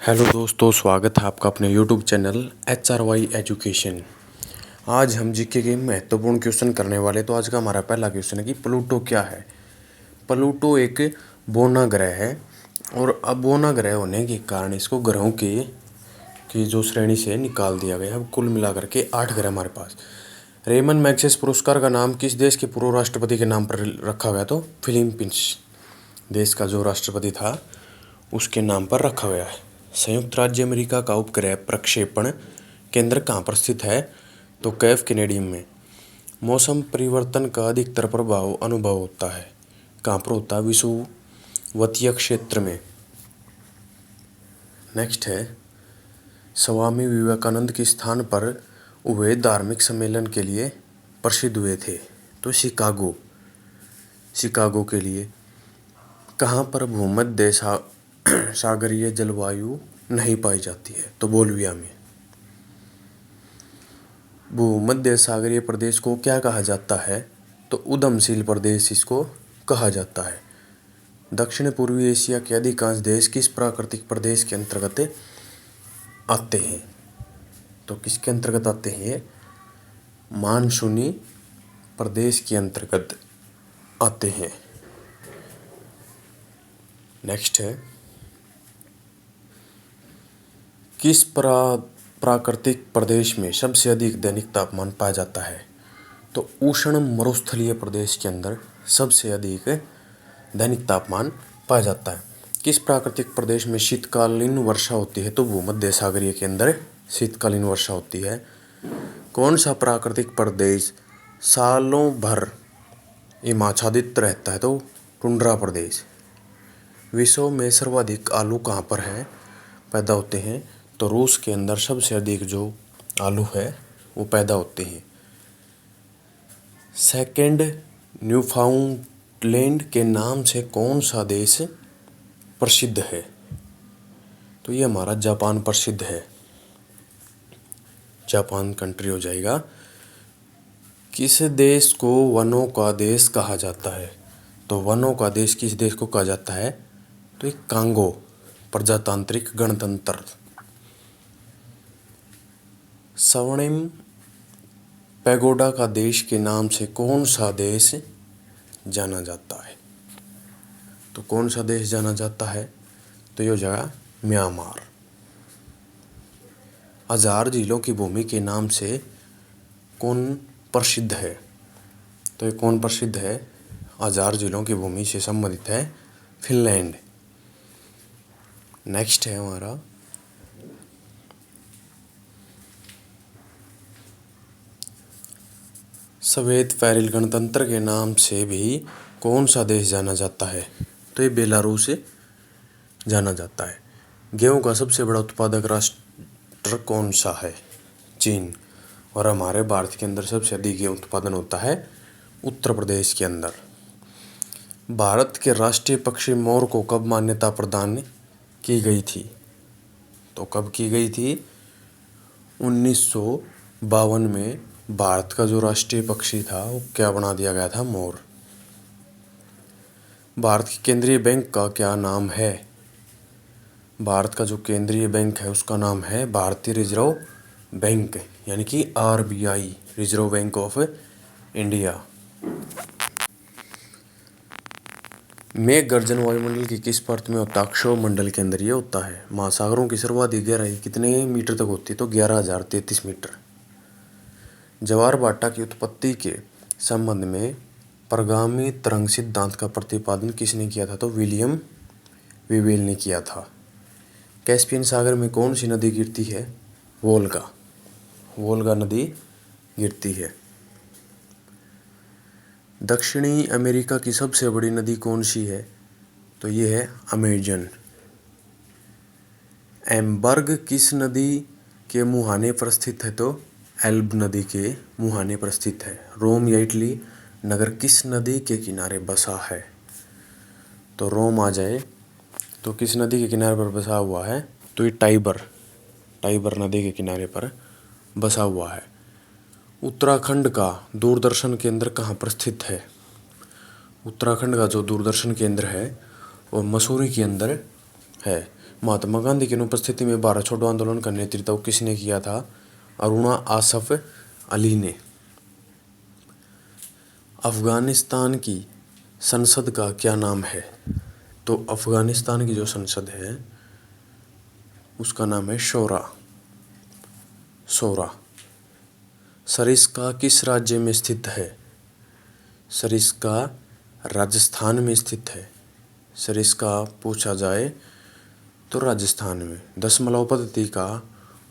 Hello दोस्तों, स्वागत है आपका अपने यूट्यूब चैनल HRY एजुकेशन। आज हम जीके के महत्वपूर्ण क्वेश्चन करने वाले। तो आज का हमारा पहला क्वेश्चन है कि प्लूटो क्या है। प्लूटो एक बौना ग्रह है और अब बौना ग्रह होने के कारण इसको ग्रहों की जो श्रेणी से निकाल दिया गया है। कुल मिलाकर के 8 ग्रह हमारे पास। रेमन मैग्सेस पुरस्कार का नाम किस देश के पूर्व राष्ट्रपति के नाम पर रखा गया? तो फिलीपींस देश का जो राष्ट्रपति था उसके नाम पर रखा गया है। संयुक्त राज्य अमेरिका का उपग्रह प्रक्षेपण केंद्र कहाँ पर स्थित है? तो कैफ कैनेडी में। मौसम परिवर्तन का अधिकतर प्रभाव अनुभव होता है कहाँ पर होता है? विषुवतीय क्षेत्र में। नेक्स्ट है, स्वामी विवेकानंद किस स्थान पर हुए धार्मिक सम्मेलन के लिए प्रसिद्ध हुए थे? तो शिकागो के लिए। कहाँ पर भूमध्य सागरीय जलवायु नहीं पाई जाती है? तो बोलिविया में। भूमध्य सागरीय प्रदेश को क्या कहा जाता है? तो उद्यमशील प्रदेश इसको कहा जाता है। दक्षिण पूर्वी एशिया के अधिकांश देश किस प्राकृतिक प्रदेश के अंतर्गत आते हैं? तो किसके अंतर्गत आते हैं? मानसूनी प्रदेश के अंतर्गत आते हैं। नेक्स्ट है, किस प्राकृतिक प्रदेश में सबसे अधिक दैनिक तापमान पाया जाता है? तो उष्ण मरुस्थलीय प्रदेश के अंदर सबसे अधिक दैनिक तापमान पाया जाता है। किस प्राकृतिक प्रदेश में शीतकालीन वर्षा होती है? तो भूमध्य सागरीय के अंदर शीतकालीन वर्षा होती है। कौन सा प्राकृतिक प्रदेश सालों भर हिमाच्छादित रहता है? तो टुंड्रा प्रदेश। विश्व में सर्वाधिक आलू कहाँ पर है पैदा होते हैं? तो रूस के अंदर सबसे अधिक जो आलू है वो पैदा होते हैं। सेकंड न्यूफाउंडलैंड के नाम से कौन सा देश प्रसिद्ध है? तो ये हमारा जापान प्रसिद्ध है। जापान कंट्री हो जाएगा। किस देश को वनों का देश कहा जाता है? तो वनों का देश किस देश को कहा जाता है? तो एक कांगो प्रजातांत्रिक गणतंत्र। स्वर्णिम पैगोडा का देश के नाम से कौन सा देश जाना जाता है? तो कौन सा देश जाना जाता है? तो ये हो जाएगा म्यांमार। हजार झीलों की भूमि के नाम से कौन प्रसिद्ध है? तो ये कौन प्रसिद्ध है? हजार झीलों की भूमि से संबंधित है फिनलैंड। नेक्स्ट है हमारा, सफेद पैरेल गणतंत्र के नाम से भी कौन सा देश जाना जाता है? तो ये बेलारूस से जाना जाता है। गेहूं का सबसे बड़ा उत्पादक राष्ट्र कौन सा है? चीन। और हमारे भारत के अंदर सबसे अधिक गेहूं उत्पादन होता है उत्तर प्रदेश के अंदर। भारत के राष्ट्रीय पक्षी मोर को कब मान्यता प्रदान की गई थी? तो कब की गई थी? 1952 में भारत का जो राष्ट्रीय पक्षी था वो क्या बना दिया गया था? मोर। भारत के केंद्रीय बैंक का क्या नाम है? भारत का जो केंद्रीय बैंक है उसका नाम है भारतीय रिजर्व बैंक, यानी कि RBI, reserve bank of India. मेघ गर्जन वायुमंडल की किस परत में होता है? क्षोभ मंडल के अंदर ये होता है। महासागरों की सर्वाधिक गहराई कितने मीटर तक होती है? तो 11,033 मीटर। ज्वार भाटा की उत्पत्ति के संबंध में परगामी तरंग सिद्धांत का प्रतिपादन किसने किया था? तो विलियम विवेल ने किया था। कैस्पियन सागर में कौन सी नदी गिरती है? वोल्गा नदी गिरती है। दक्षिणी अमेरिका की सबसे बड़ी नदी कौन सी है? तो ये है अमेजन। एम्बर्ग किस नदी के मुहाने पर स्थित है? तो एल्ब नदी के मुहाने पर स्थित है। रोम या इटली नगर किस नदी के किनारे बसा है? तो रोम आ जाए तो किस नदी के किनारे पर बसा हुआ है? तो ये टाइबर नदी के किनारे पर बसा हुआ है। उत्तराखंड का दूरदर्शन केंद्र कहाँ पर स्थित है? उत्तराखंड का जो दूरदर्शन केंद्र है वो मसूरी के अंदर है। महात्मा गांधी की अनुपस्थिति में भारत छोड़ो आंदोलन का नेतृत्व किसने किया था? अरुणा आसफ अली ने। अफगानिस्तान की संसद का क्या नाम है? तो अफगानिस्तान की जो संसद है उसका नाम है शोरा। सरिस्का किस राज्य में स्थित है? सरिस्का राजस्थान में स्थित है। सरिस्का पूछा जाए तो राजस्थान में। दशमलव पद्धति का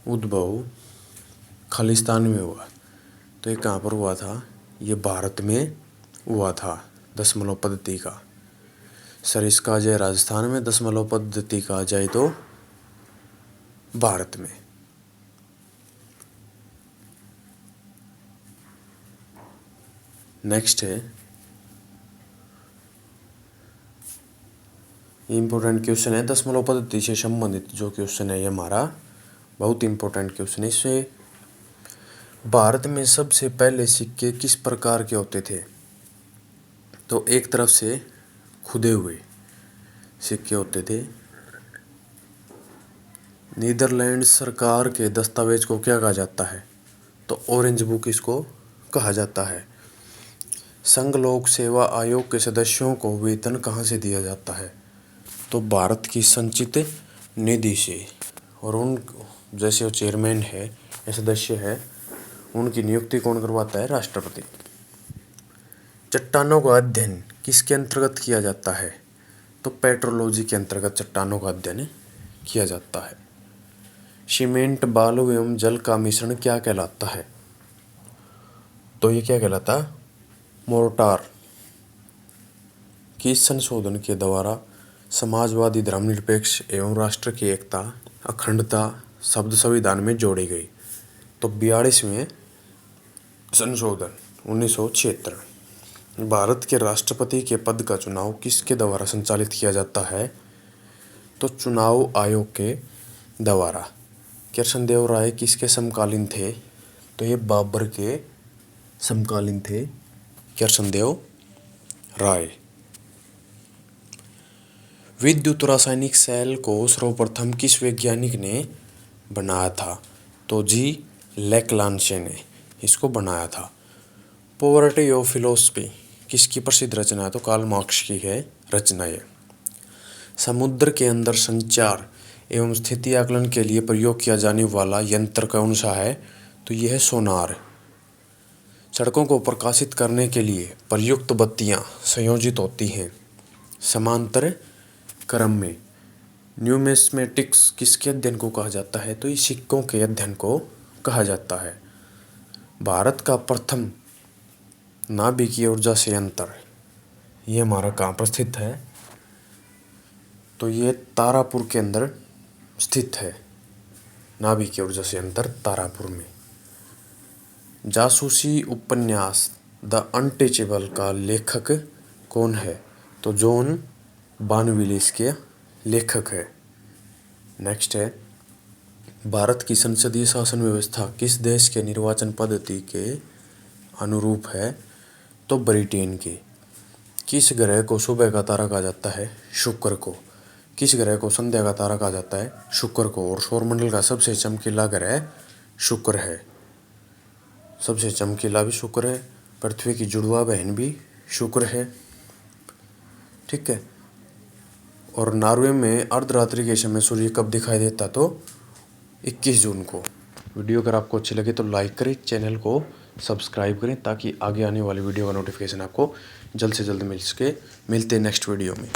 उद्भव खालिस्तान में हुआ। तो ये कहाँ पर हुआ था? ये भारत में हुआ था दशमलव पद्धति का। सरिस्का आ जाए राजस्थान में, दशमलव पद्धति का आ जाए तो भारत में। नेक्स्ट है इम्पोर्टेंट क्वेश्चन है दशमलव पद्धति से संबंधित जो क्वेश्चन है ये हमारा बहुत इम्पोर्टेंट क्वेश्चन है। इससे भारत में सबसे पहले सिक्के किस प्रकार के होते थे? तो एक तरफ से खुदे हुए सिक्के होते थे। नीदरलैंड सरकार के दस्तावेज को क्या कहा जाता है? तो ऑरेंज बुक इसको कहा जाता है। संघ लोक सेवा आयोग के सदस्यों को वेतन कहाँ से दिया जाता है? तो भारत की संचित निधि से। और उन जैसे वो चेयरमैन है या सदस्य है उनकी नियुक्ति कौन करवाता है? राष्ट्रपति। चट्टानों का अध्ययन किसके अंतर्गत किया जाता है? तो पेट्रोलॉजी के अंतर्गत चट्टानों का अध्ययन किया जाता है। सीमेंट, बालू एवं जल का मिश्रण क्या कहलाता है? तो ये क्या कहलाता? मोर्टार। किस संशोधन के द्वारा समाजवादी, धर्मनिरपेक्ष एवं राष्ट्र की एकता, अखंडता शब्द संविधान में जोड़ी गई? तो 42वें संशोधन 1976। भारत के राष्ट्रपति के पद का चुनाव किसके द्वारा संचालित किया जाता है? तो चुनाव आयोग के द्वारा। कृष्णदेव राय किसके समकालीन थे? तो ये बाबर के समकालीन थे कृष्णदेव राय। विद्युत रासायनिक सेल को सर्वप्रथम किस वैज्ञानिक ने बनाया था? तो जी लेक्लांचे ने इसको बनाया था। पॉवर्टी ऑफ फिलोसफी किसकी प्रसिद्ध रचना है? तो कार्ल मार्क्स की है रचना है। समुद्र के अंदर संचार एवं स्थिति आकलन के लिए प्रयोग किया जाने वाला यंत्र कौन सा है? तो यह है सोनार। सड़कों को प्रकाशित करने के लिए प्रयुक्त बत्तियां संयोजित होती हैं समांतर क्रम में। न्यूमिस्मेटिक्स किसके अध्ययन को कहा जाता है? तो ये सिक्कों के अध्ययन को कहा जाता है। भारत का प्रथम नाभिकीय ऊर्जा संयंत्र ये हमारा कहाँ पर स्थित है? तो ये तारापुर के अंदर स्थित है। नाभिकीय ऊर्जा संयंत्र तारापुर में। जासूसी उपन्यास द अनटचेबल का लेखक कौन है? तो जॉन बानविल इसके लेखक है। नेक्स्ट है भारत की संसदीय शासन व्यवस्था किस देश के निर्वाचन पद्धति के अनुरूप है? तो ब्रिटेन के। किस ग्रह को सुबह का तारा कहा जाता है? शुक्र को। किस ग्रह को संध्या का तारा कहा जाता है? शुक्र को। और सौरमंडल का सबसे चमकीला ग्रह शुक्र है। सबसे चमकीला भी शुक्र है। पृथ्वी की जुड़वा बहन भी शुक्र है। ठीक है। और नॉर्वे में अर्धरात्रि के समय सूर्य कब दिखाई देता? तो 21 जून को। वीडियो अगर आपको अच्छी लगे तो लाइक करें, चैनल को सब्सक्राइब करें ताकि आगे आने वाली वीडियो का नोटिफिकेशन आपको जल्द से जल्द मिल सके। मिलते हैं नेक्स्ट वीडियो में।